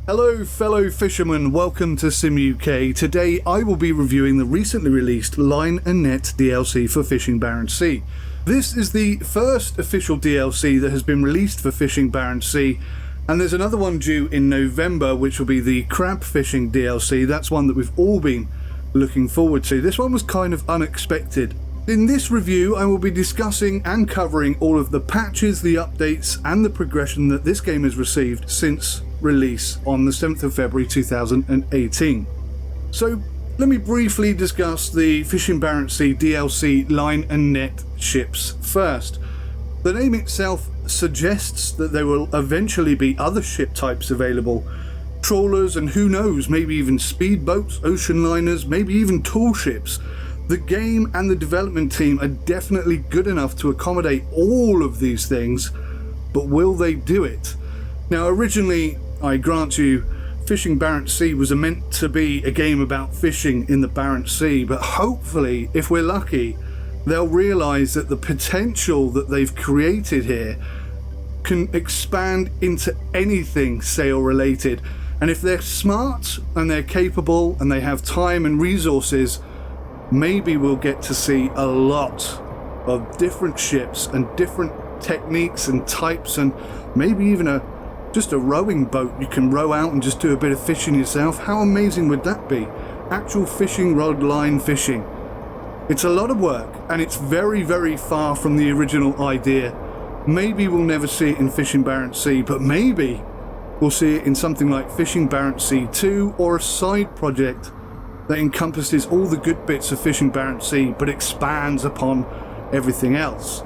Hello fellow fishermen, welcome to Sim UK. Today I will be reviewing the recently released Line and Net DLC for Fishing Barents Sea. This is the first official DLC that has been released for Fishing Barents Sea, and there's another one due in November which will be the Crab Fishing DLC. That's one that we've all been looking forward to. This one was kind of unexpected. In this review I will be discussing and covering all of the patches, the updates and the progression that this game has received since release on the 7th of February 2018. So let me briefly discuss the Fishing Barents Sea DLC Line and Net ships first. The name itself suggests that there will eventually be other ship types available. Trawlers and who knows, maybe even speedboats, ocean liners, maybe even tall ships. The game and the development team are definitely good enough to accommodate all of these things, but will they do it? Now originally, I grant you, Fishing Barents Sea was meant to be a game about fishing in the Barents Sea, but hopefully, if we're lucky, they'll realise that the potential that they've created here can expand into anything sail related. And if they're smart and they're capable and they have time and resources, maybe we'll get to see a lot of different ships and different techniques and types, and maybe even just a rowing boat you can row out and just do a bit of fishing yourself. How amazing would that be? Actual fishing rod line fishing. It's a lot of work and it's very, very far from the original idea. Maybe we'll never see it in Fishing Barents Sea, but maybe we'll see it in something like Fishing Barents Sea 2 or a side project that encompasses all the good bits of Fishing Barents Sea but expands upon everything else.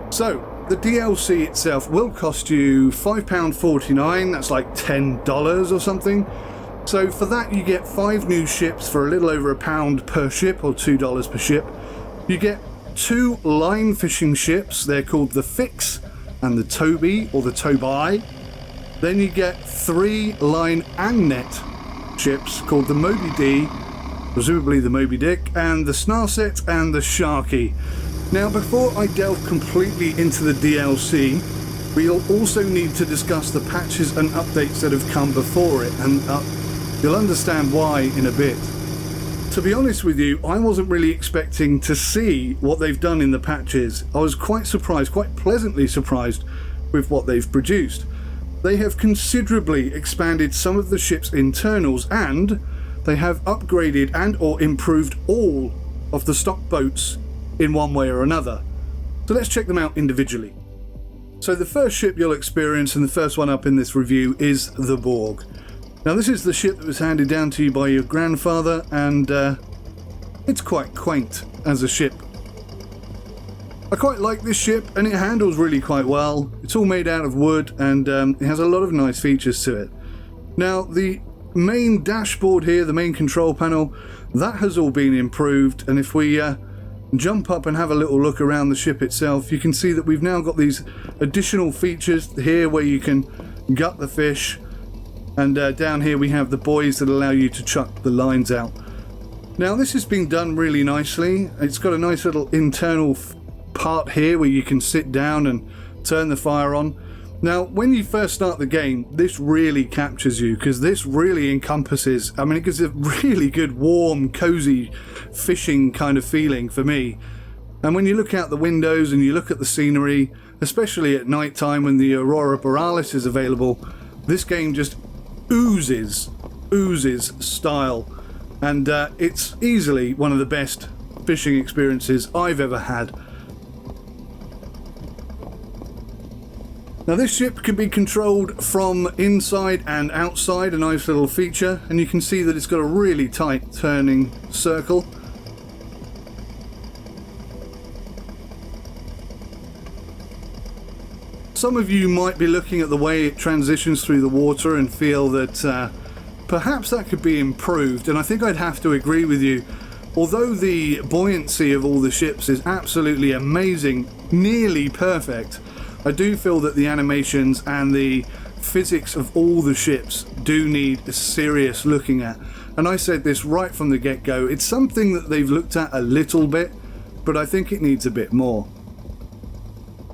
So the DLC itself will cost you £5.49, that's like $10 or something. So for that you get 5 new ships for a little over £1 per ship, or $2 per ship. You get 2 line fishing ships, they're called the Fix and the Toby or the Toby. Then you get 3 line and net ships called the Moby D, presumably the Moby Dick, and the Snarset and the Sharken. Now before I delve completely into the DLC, we'll also need to discuss the patches and updates that have come before it, and you'll understand why in a bit. To be honest with you, I wasn't really expecting to see what they've done in the patches. I was quite surprised, quite pleasantly surprised with what they've produced. They have considerably expanded some of the ship's internals, and they have upgraded and or improved all of the stock boats in one way or another. So let's check them out individually. So the first ship you'll experience, and the first one up in this review, is the Borg. Now this is the ship that was handed down to you by your grandfather, and it's quite quaint as a ship. I quite like this ship and it handles really quite well. It's all made out of wood, and it has a lot of nice features to it. Now the main dashboard here, the main control panel, that has all been improved, and if we jump up and have a little look around the ship itself, you can see that we've now got these additional features here where you can gut the fish, and down here we have the buoys that allow you to chuck the lines out. Now this has been done really nicely. It's got a nice little internal part here where you can sit down and turn the fire on. Now when you first start the game, this really captures you, because this really encompasses, I mean, it gives a really good warm cozy fishing kind of feeling for me. And when you look out the windows and you look at the scenery, especially at night time when the Aurora Borealis is available, this game just oozes style, and it's easily one of the best fishing experiences I've ever had. Now this ship can be controlled from inside and outside, a nice little feature, and you can see that it's got a really tight turning circle. Some of you might be looking at the way it transitions through the water and feel that perhaps that could be improved, and I think I'd have to agree with you. Although the buoyancy of all the ships is absolutely amazing, nearly perfect, I do feel that the animations and the physics of all the ships do need a serious looking at. And I said this right from the get-go, it's something that they've looked at a little bit, but I think it needs a bit more.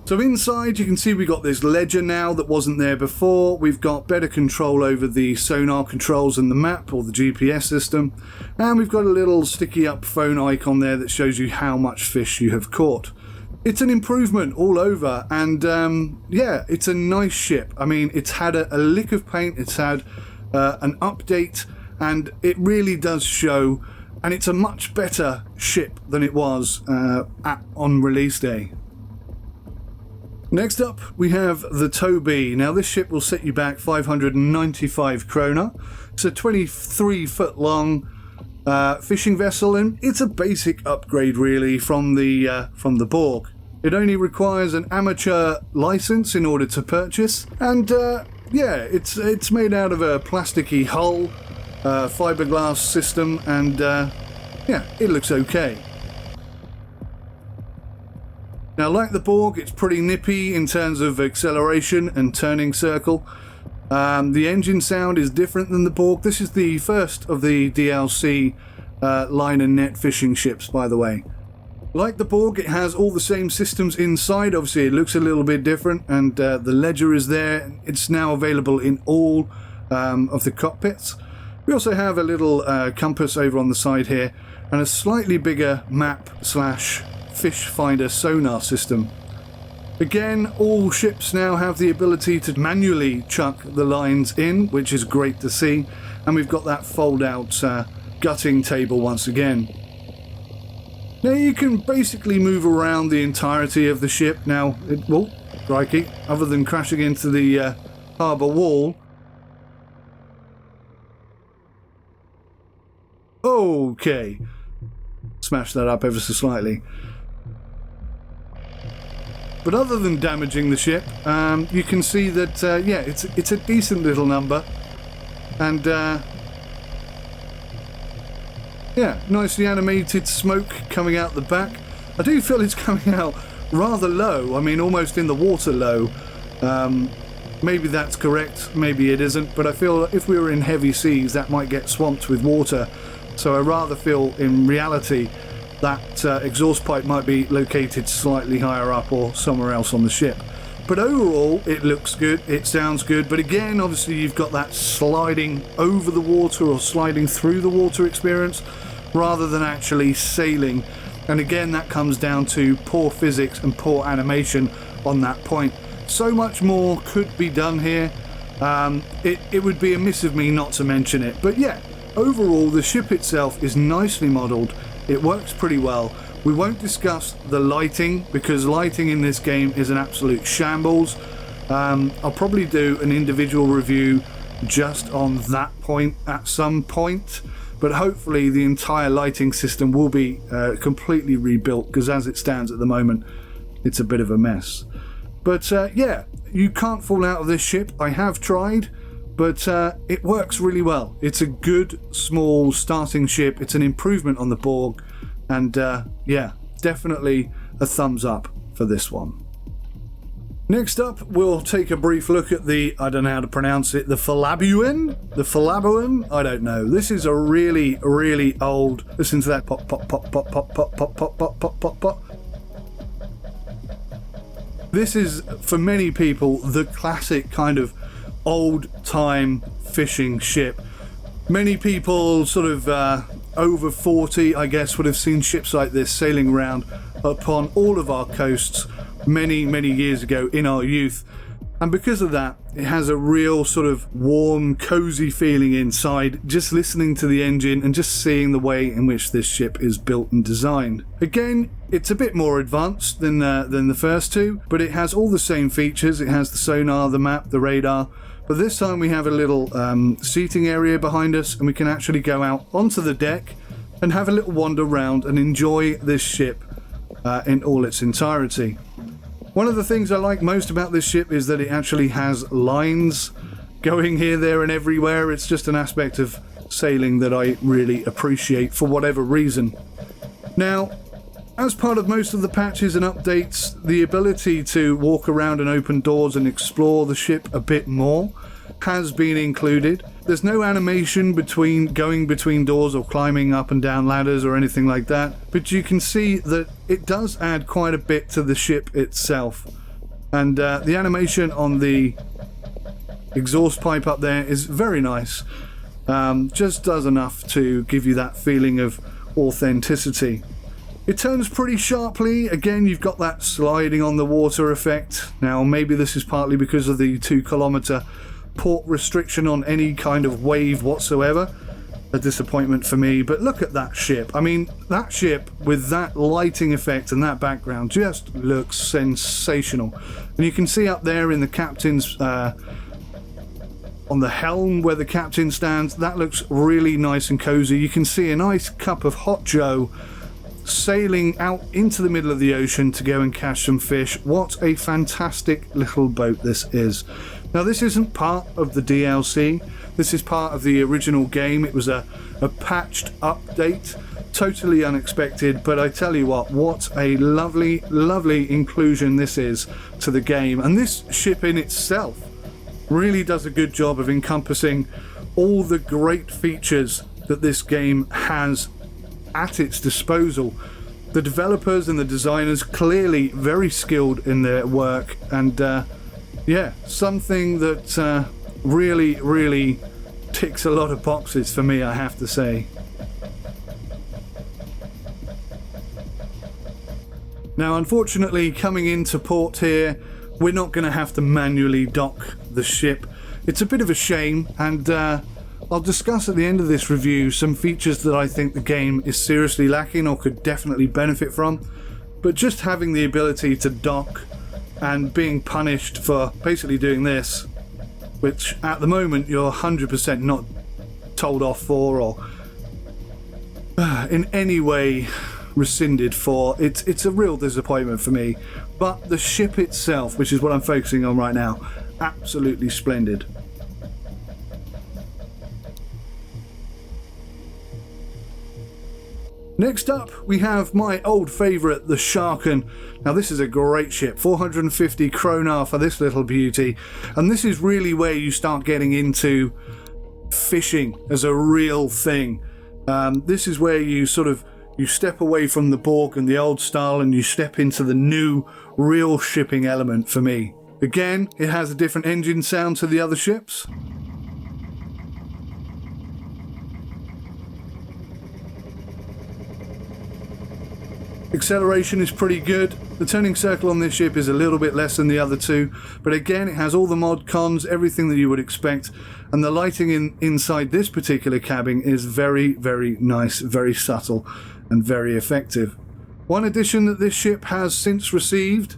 So inside you can see we got this ledger now that wasn't there before. We've got better control over the sonar controls and the map or the GPS system. And we've got a little sticky up phone icon there that shows you how much fish you have caught. It's an improvement all over, and yeah, it's a nice ship. I mean, it's had a lick of paint, it's had an update, and it really does show, and it's a much better ship than it was on release day. Next up, we have the Toby. Now, this ship will set you back 595 krona. It's a 23-foot long fishing vessel, and it's a basic upgrade, really, from the Borg. It only requires an amateur license in order to purchase, and yeah, it's made out of a plasticky hull, fiberglass system, and yeah, it looks okay. Now, like the Borg, it's pretty nippy in terms of acceleration and turning circle. The engine sound is different than the Borg. This is the first of the DLC line and net fishing ships, by the way. Like the Borg, it has all the same systems inside. Obviously, it looks a little bit different, and the ledger is there. It's now available in all of the cockpits. We also have a little compass over on the side here, and a slightly bigger map / fish finder sonar system. Again, all ships now have the ability to manually chuck the lines in, which is great to see, and we've got that fold out gutting table once again. Now you can basically move around the entirety of the ship. Now, well, crikey, other than crashing into the harbour wall. Okay, smash that up ever so slightly. But other than damaging the ship, you can see that, yeah, it's a decent little number. And, yeah, nicely animated smoke coming out the back. I do feel it's coming out rather low. I mean, almost in the water low. Maybe that's correct, maybe it isn't. But I feel if we were in heavy seas, that might get swamped with water. So I rather feel, in reality, that exhaust pipe might be located slightly higher up or somewhere else on the ship. But overall, it looks good, it sounds good, but again, obviously you've got that sliding over the water or sliding through the water experience rather than actually sailing. And again, that comes down to poor physics and poor animation on that point. So much more could be done here. It would be amiss of me not to mention it. But yeah, overall, the ship itself is nicely modelled. It works pretty well. We won't discuss the lighting because lighting in this game is an absolute shambles. I'll probably do an individual review just on that point at some point, but hopefully the entire lighting system will be completely rebuilt because as it stands at the moment, it's a bit of a mess. But yeah, you can't fall out of this ship. I have tried, but it works really well. It's a good, small starting ship. It's an improvement on the Borg. And yeah, definitely a thumbs up for this one. Next up, we'll take a brief look at the, I don't know how to pronounce it, the Pelagic? The Pelagic? I don't know. This is a really, really old, listen to that pop, pop, pop, pop, pop, pop, pop, pop, pop, pop, pop, pop. This is, for many people, the classic kind of old-time fishing ship. Many people sort of over 40, I guess, would have seen ships like this sailing around upon all of our coasts many, many years ago in our youth. And because of that, it has a real sort of warm, cozy feeling inside, just listening to the engine and just seeing the way in which this ship is built and designed. Again, it's a bit more advanced than the first two, but it has all the same features. It has the sonar, the map, the radar. But this time we have a little seating area behind us, and we can actually go out onto the deck and have a little wander around and enjoy this ship in all its entirety. One of the things I like most about this ship is that it actually has lines going here, there and everywhere. It's just an aspect of sailing that I really appreciate for whatever reason. Now, as part of most of the patches and updates, the ability to walk around and open doors and explore the ship a bit more has been included. There's no animation going between doors or climbing up and down ladders or anything like that, but you can see that it does add quite a bit to the ship itself. And the animation on the exhaust pipe up there is very nice. Just does enough to give you that feeling of authenticity. It turns pretty sharply. Again, you've got that sliding on the water effect. Now, maybe this is partly because of the 2-kilometer port restriction on any kind of wave whatsoever. A disappointment for me, but look at that ship. I mean, that ship with that lighting effect and that background just looks sensational. And you can see up there in the captain's on the helm where the captain stands, that looks really nice and cozy. You can see a nice cup of hot joe sailing out into the middle of the ocean to go and catch some fish. What a fantastic little boat this is. Now, this isn't part of the DLC. This is part of the original game. It was a patched update, totally unexpected, but I tell you what a lovely, lovely inclusion this is to the game. And this ship in itself really does a good job of encompassing all the great features that this game has at its disposal. The developers and the designers clearly very skilled in their work, and yeah, something that really ticks a lot of boxes for me, I have to say. Now, unfortunately, coming into port here, we're not going to have to manually dock the ship. It's a bit of a shame, and I'll discuss at the end of this review some features that I think the game is seriously lacking or could definitely benefit from. But just having the ability to dock and being punished for basically doing this, which at the moment you're 100% not told off for or in any way rescinded for, it's a real disappointment for me. But the ship itself, which is what I'm focusing on right now, absolutely splendid. Next up, we have my old favourite, the Sharken. Now, this is a great ship, 450 kroner for this little beauty. And this is really where you start getting into fishing as a real thing. This is where you step away from the Borg and the old style and you step into the new, real shipping element for me. Again, it has a different engine sound to the other ships. Acceleration is pretty good. The turning circle on this ship is a little bit less than the other two, but again, it has all the mod cons, everything that you would expect, and the lighting inside this particular cabin is very, very nice, very subtle, and very effective. One addition that this ship has since received,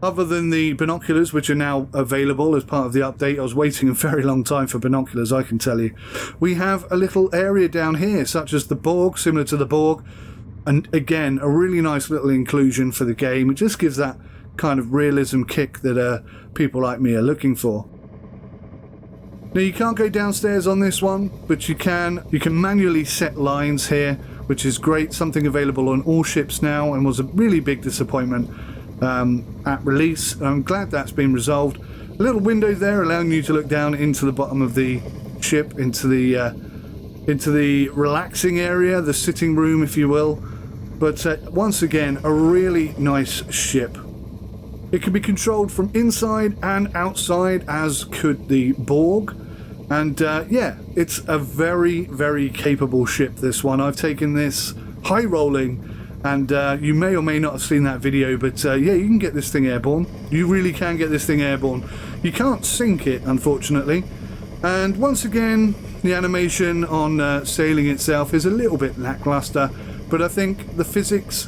other than the binoculars, which are now available as part of the update. I was waiting a very long time for binoculars, I can tell you. We have a little area down here, such as the Borg, similar to the Borg. And again, a really nice little inclusion for the game. It just gives that kind of realism kick that people like me are looking for. Now, you can't go downstairs on this one, but you can manually set lines here, which is great. Something available on all ships now and was a really big disappointment at release. I'm glad that's been resolved. A little window there allowing you to look down into the bottom of the ship, into the relaxing area, the sitting room, if you will. But once again, a really nice ship. It can be controlled from inside and outside, as could the Borg. And yeah, it's a very, very capable ship, this one. I've taken this high rolling, and you may or may not have seen that video, but yeah, you can get this thing airborne. You really can get this thing airborne. You can't sink it, unfortunately. And once again, the animation on sailing itself is a little bit lackluster, but I think the physics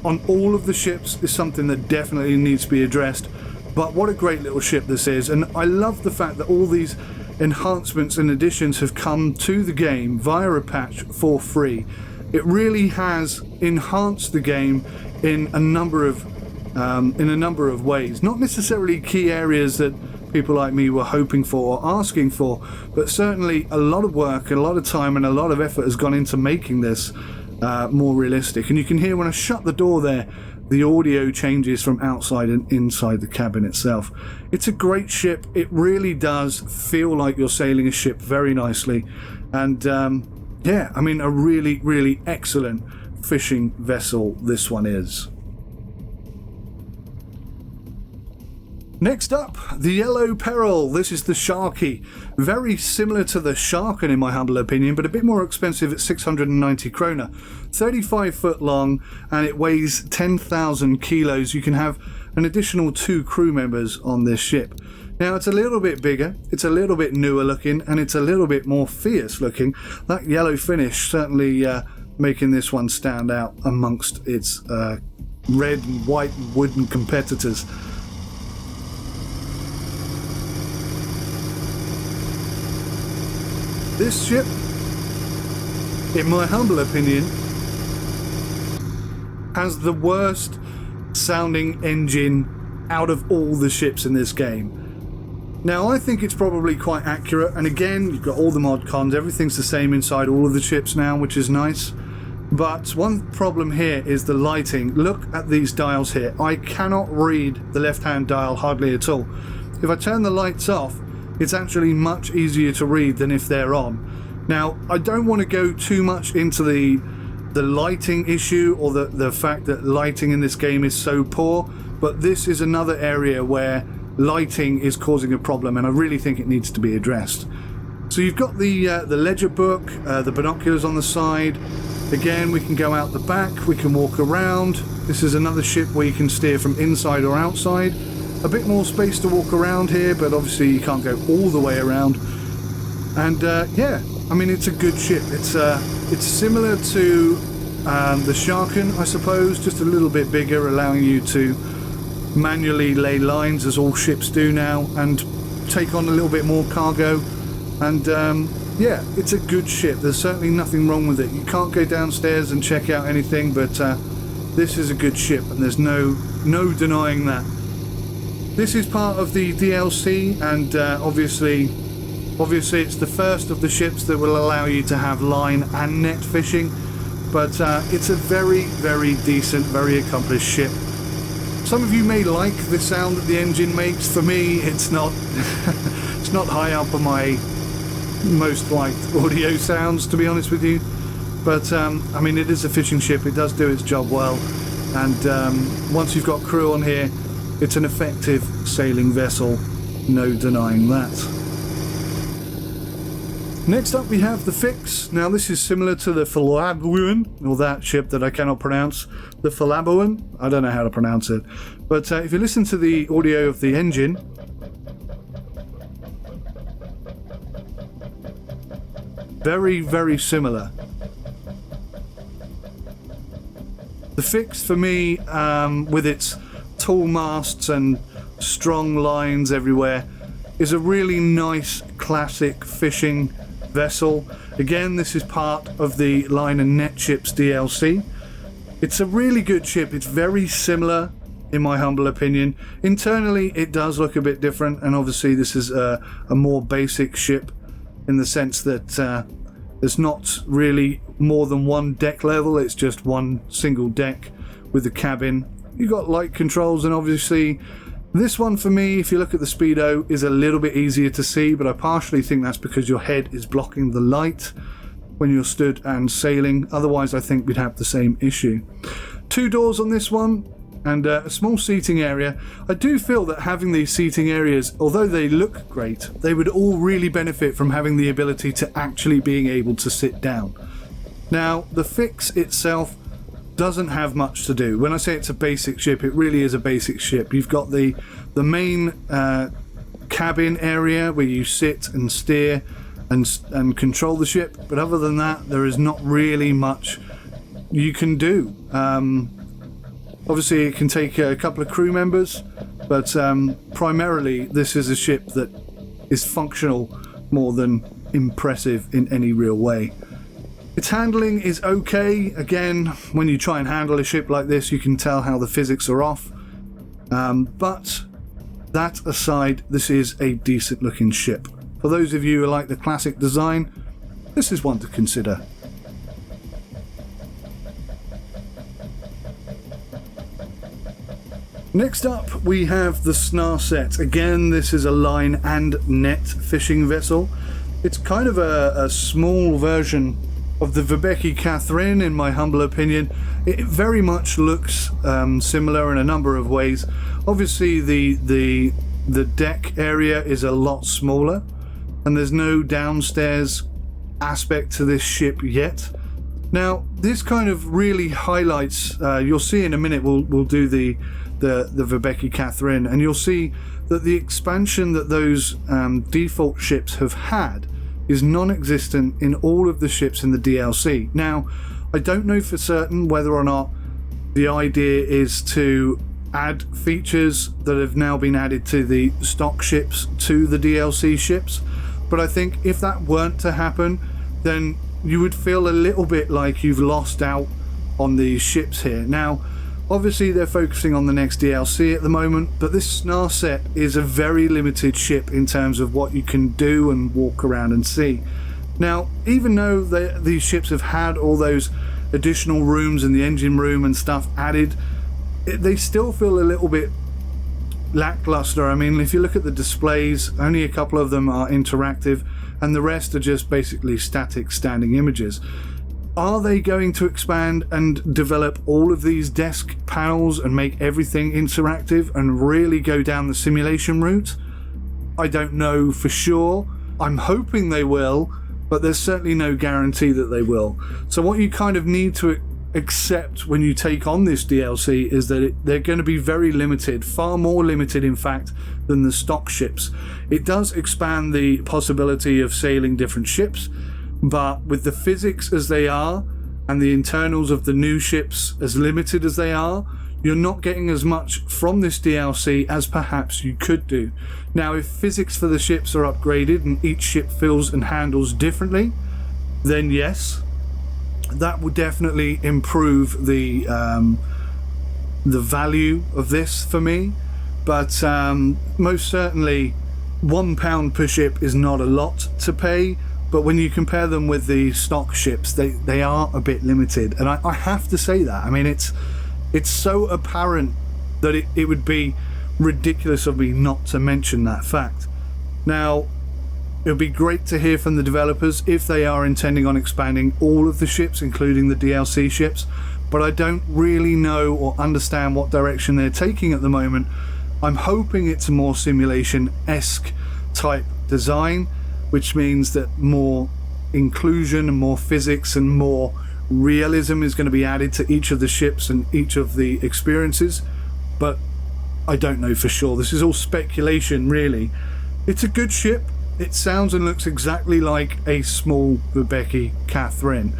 on all of the ships is something that definitely needs to be addressed. But what a great little ship this is, and I love the fact that all these enhancements and additions have come to the game via a patch for free. It really has enhanced the game in a number of ways. Not necessarily key areas that people like me were hoping for or asking for, but certainly a lot of work and a lot of time and a lot of effort has gone into making this more realistic. And you can hear when I shut the door there, the audio changes from outside and inside the cabin itself. It's a great ship. It really does feel like you're sailing a ship very nicely. And yeah, I mean, a really, really excellent fishing vessel this one is. Next up, the Yellow Peril. This is the Sharky. Very similar to the Sharken in my humble opinion, but a bit more expensive at 690 krona. 35 foot long, and it weighs 10,000 kilos. You can have an additional 2 crew members on this ship. Now, it's a little bit bigger, it's a little bit newer looking, and it's a little bit more fierce looking. That yellow finish certainly making this one stand out amongst its red and white wooden competitors. This ship, in my humble opinion, has the worst sounding engine out of all the ships in this game. Now, I think it's probably quite accurate, and again, you've got all the mod cons, everything's the same inside all of the ships now, which is nice. But one problem here is the lighting. Look at these dials here. I cannot read the left-hand dial hardly at all. If I turn the lights off, it's actually much easier to read than if they're on. Now, I don't want to go too much into the lighting issue or the fact that lighting in this game is so poor, but this is another area where lighting is causing a problem, and I really think it needs to be addressed. So you've got the ledger book, the binoculars on the side. Again, we can go out the back, we can walk around. This is another ship where you can steer from inside or outside. A bit more space to walk around here, but obviously you can't go all the way around. And yeah, I mean, it's a good ship. It's similar to the Sharken, I suppose, just a little bit bigger, allowing you to manually lay lines as all ships do now, and take on a little bit more cargo. And yeah, it's a good ship. There's certainly nothing wrong with it. You can't go downstairs and check out anything, but this is a good ship, and there's no denying that. This is part of the DLC, and obviously it's the first of the ships that will allow you to have line and net fishing, but it's a very, very decent, very accomplished ship. Some of you may like the sound that the engine makes. For me, it's not it's not high up on my most liked audio sounds, to be honest with you, but I mean, it is a fishing ship. It does do its job well, and once you've got crew on here, it's an effective sailing vessel, no denying that. Next up we have the Fix. Now this is similar to the Fillet, or that ship that I cannot pronounce. The Fillet, I don't know how to pronounce it. But if you listen to the audio of the engine, very, very similar. The Fix for me, with its tall masts and strong lines everywhere, is a really nice classic fishing vessel. Again, this is part of the Line and Net Ships DLC. It's a really good ship. It's very similar, in my humble opinion. Internally, it does look a bit different, and obviously this is a more basic ship in the sense that there's not really more than one deck level. It's just one single deck with the cabin. You've got light controls, and obviously this one for me, if you look at the speedo, is a little bit easier to see, but I partially think that's because your head is blocking the light when you're stood and sailing. Otherwise, I think we'd have the same issue. 2 doors on this one, and a small seating area. I do feel that having these seating areas, although they look great, they would all really benefit from having the ability to actually being able to sit down. Now, the Fix itself doesn't have much to do. When I say it's a basic ship, it really is a basic ship. You've got the main cabin area where you sit and steer and control the ship, but other than that, there is not really much you can do. Obviously, it can take a couple of crew members, but primarily this is a ship that is functional more than impressive in any real way. Its handling is okay. Again, when you try and handle a ship like this, you can tell how the physics are off. But that aside, this is a decent looking ship. For those of you who like the classic design, this is one to consider. Next up, we have the Snarset. Again, this is a line and net fishing vessel. It's kind of a small version of the Verbeke Catherine, in my humble opinion. It very much looks similar in a number of ways. Obviously, the the deck area is a lot smaller, and there's no downstairs aspect to this ship yet. Now, this kind of really highlights, you'll see in a minute, we'll do the Verbeke Catherine, and you'll see that the expansion that those default ships have had is non-existent in all of the ships in the DLC. Now, I don't know for certain whether or not the idea is to add features that have now been added to the stock ships to the DLC ships, but I think if that weren't to happen, then you would feel a little bit like you've lost out on these ships here. Now, obviously they're focusing on the next DLC at the moment, but this Snar set is a very limited ship in terms of what you can do and walk around and see. Now, even though these ships have had all those additional rooms and the engine room and stuff added, they still feel a little bit lackluster. I mean, if you look at the displays, only a couple of them are interactive, and the rest are just basically static standing images. Are they going to expand and develop all of these desk panels and make everything interactive and really go down the simulation route? I don't know for sure. I'm hoping they will, but there's certainly no guarantee that they will. So what you kind of need to accept when you take on this DLC is that they're going to be very limited, far more limited in fact than the stock ships. It does expand the possibility of sailing different ships, but with the physics as they are and the internals of the new ships as limited as they are, you're not getting as much from this DLC as perhaps you could do. Now, if physics for the ships are upgraded and each ship feels and handles differently, then yes, that would definitely improve the value of this for me. But most certainly £1 per ship is not a lot to pay, but when you compare them with the stock ships, they are a bit limited, and I have to say that. I mean, it's so apparent that it would be ridiculous of me not to mention that fact. Now, it would be great to hear from the developers if they are intending on expanding all of the ships, including the DLC ships, but I don't really know or understand what direction they're taking at the moment. I'm hoping it's a more simulation-esque type design, which means that more inclusion and more physics and more realism is going to be added to each of the ships and each of the experiences, but I don't know for sure. This is all speculation, really. It's a good ship. It sounds and looks exactly like a small Verbeke Catherine,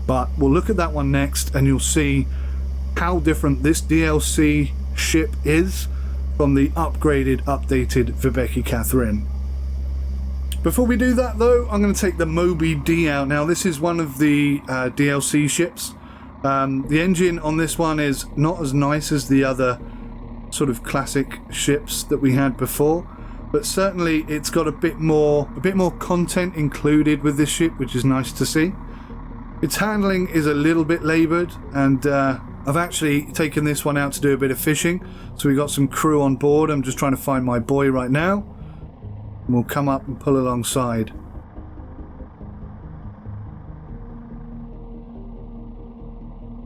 but we'll look at that one next and you'll see how different this DLC ship is from the upgraded, updated Verbeke Catherine. Before we do that though, I'm going to take the Moby D out. Now, this is one of the DLC ships. The engine on this one is not as nice as the other sort of classic ships that we had before, but certainly it's got a bit more content included with this ship, which is nice to see. Its handling is a little bit laboured, and I've actually taken this one out to do a bit of fishing, so we got some crew on board. I'm just trying to find my boy right now, and we'll come up and pull alongside.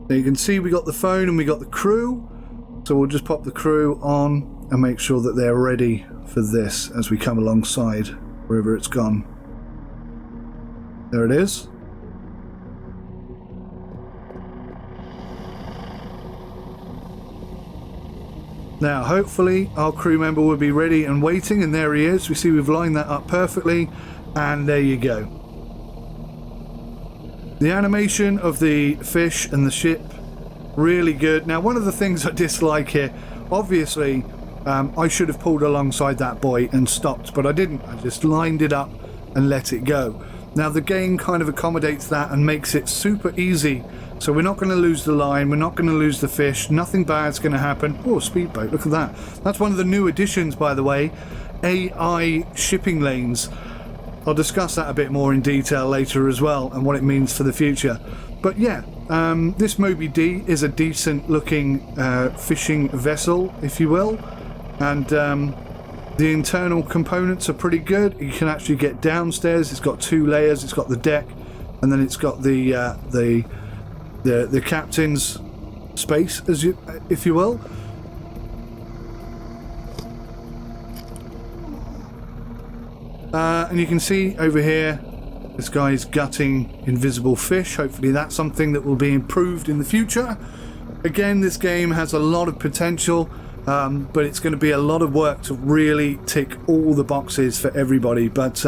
Now you can see we got the phone and we got the crew, so we'll just pop the crew on and make sure that they're ready for this as we come alongside wherever it's gone. There it is. Now hopefully our crew member will be ready and waiting, and there he is. We see we've lined that up perfectly, and there you go. The animation of the fish and the ship, really good. Now, one of the things I dislike here, obviously I should have pulled alongside that buoy and stopped, but I didn't. I just lined it up and let it go. Now the game kind of accommodates that and makes it super easy, so we're not going to lose the line, we're not going to lose the fish, nothing bad's going to happen. Oh, speedboat, look at that. That's one of the new additions, by the way, AI shipping lanes. I'll discuss that a bit more in detail later as well, and what it means for the future. But yeah, this Moby D is a decent looking fishing vessel, if you will, and the internal components are pretty good. You can actually get downstairs. It's got 2 layers. It's got the deck, and then it's got the captain's space, if you will. And you can see over here, this guy's gutting invisible fish. Hopefully that's something that will be improved in the future. Again, this game has a lot of potential, but it's going to be a lot of work to really tick all the boxes for everybody. But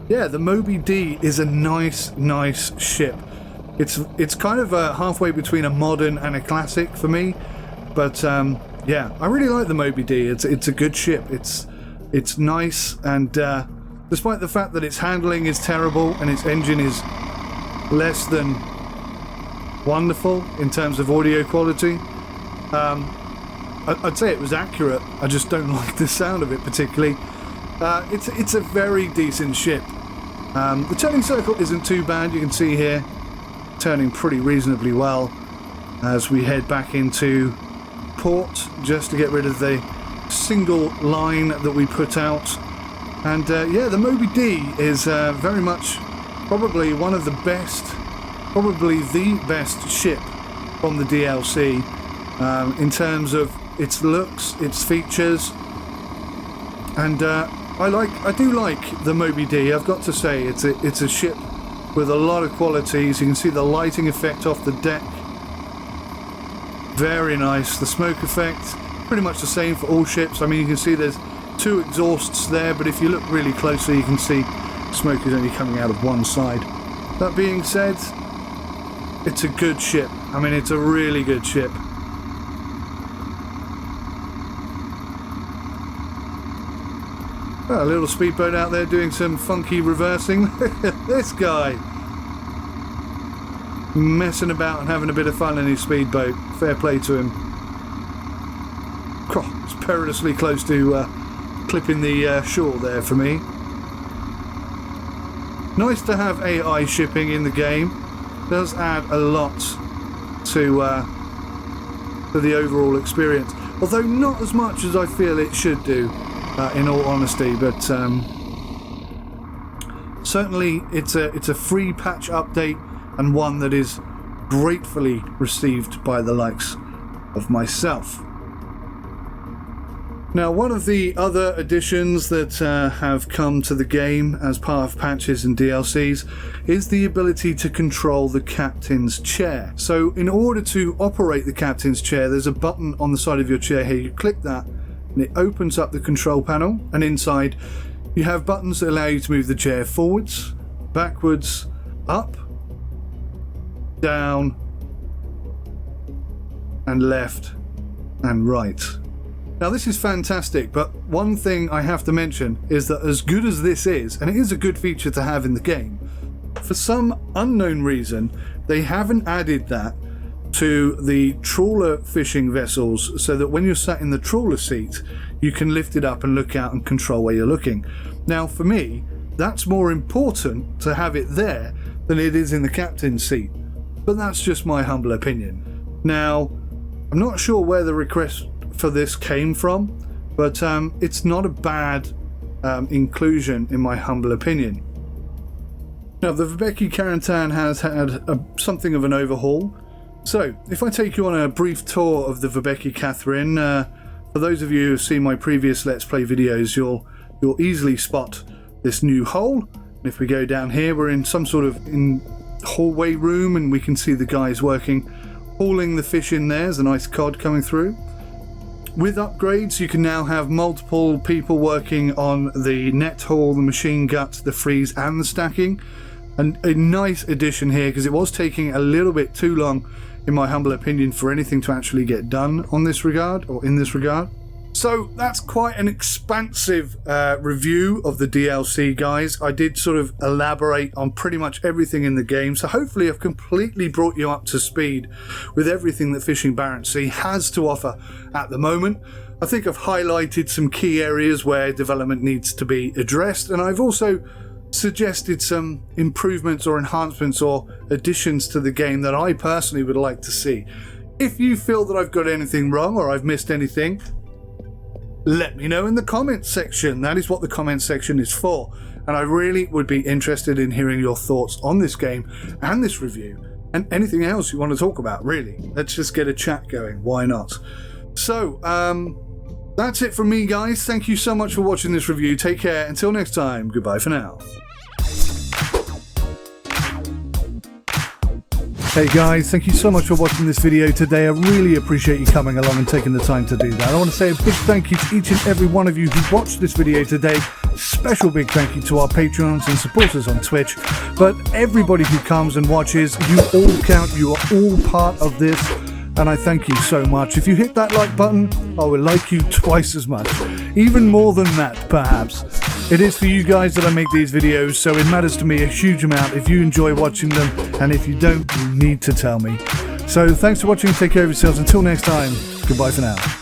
yeah, the Moby D is a nice ship. It's kind of halfway between a modern and a classic for me. But yeah, I really like the Moby D. It's a good ship. It's nice, and despite the fact that its handling is terrible and its engine is less than wonderful in terms of audio quality, I'd say it was accurate. I just don't like the sound of it particularly. It's a very decent ship. The turning circle isn't too bad. You can see here, turning pretty reasonably well as we head back into port, just to get rid of the single line that we put out. And yeah, the Moby D is very much probably one of the best, probably the best ship from the DLC in terms of its looks, its features, and I do like the Moby D. I've got to say, it's a ship with a lot of qualities. You can see the lighting effect off the deck, very nice. The smoke effect, pretty much the same for all ships. I mean, you can see there's 2 exhausts there, but if you look really closely, you can see smoke is only coming out of one side. That being said, it's a good ship. I mean, it's a really good ship. Well, a little speedboat out there doing some funky reversing. Look at this guy, messing about and having a bit of fun in his speedboat. Fair play to him. It's perilously close to clipping the shore there for me. Nice to have AI shipping in the game. Does add a lot to the overall experience, although not as much as I feel it should do, in all honesty. But certainly it's a free patch update, and one that is gratefully received by the likes of myself. Now, one of the other additions that have come to the game as part of patches and DLCs is the ability to control the captain's chair. So in order to operate the captain's chair, there's a button on the side of your chair here. You click that and it opens up the control panel, and inside you have buttons that allow you to move the chair forwards, backwards, up, down, and left and right. Now, this is fantastic, but one thing I have to mention is that as good as this is, and it is a good feature to have in the game, for some unknown reason, they haven't added that to the trawler fishing vessels, so that when you're sat in the trawler seat, you can lift it up and look out and control where you're looking. Now, for me, that's more important to have it there than it is in the captain's seat, but that's just my humble opinion. Now, I'm not sure where the request for this came from, but it's not a bad inclusion in my humble opinion. Now, the Vebeki Karantan has had something of an overhaul. So if I take you on a brief tour of the Vebeki Catherine, for those of you who have seen my previous Let's Play videos, you'll easily spot this new hole. And if we go down here, we're in some sort of hallway room, and we can see the guys working, hauling the fish in there. There's a nice cod coming through. With upgrades, you can now have multiple people working on the net haul, the machine gut, the freeze, and the stacking. And a nice addition here, because it was taking a little bit too long, in my humble opinion, for anything to actually get done on this regard, or in this regard. So that's quite an expansive review of the DLC, guys. I did sort of elaborate on pretty much everything in the game, so hopefully I've completely brought you up to speed with everything that Fishing Barents Sea has to offer at the moment. I think I've highlighted some key areas where development needs to be addressed, and I've also suggested some improvements or enhancements or additions to the game that I personally would like to see. If you feel that I've got anything wrong or I've missed anything, let me know in the comments section. That is what the comments section is for, and I really would be interested in hearing your thoughts on this game and this review, and anything else you want to talk about, really. Let's just get a chat going, why not? So That's it from me, guys. Thank you so much for watching this review. Take care. Until next time, goodbye for now. Hey guys, thank you so much for watching this video today. I really appreciate you coming along and taking the time to do that. I want to say a big thank you to each and every one of you who watched this video today. Special big thank you to our Patreons and supporters on Twitch. But everybody who comes and watches, you all count, you are all part of this. And I thank you so much. If you hit that like button, I will like you twice as much. Even more than that, perhaps. It is for you guys that I make these videos, so it matters to me a huge amount if you enjoy watching them, and if you don't, you need to tell me. So thanks for watching, take care of yourselves, until next time, goodbye for now.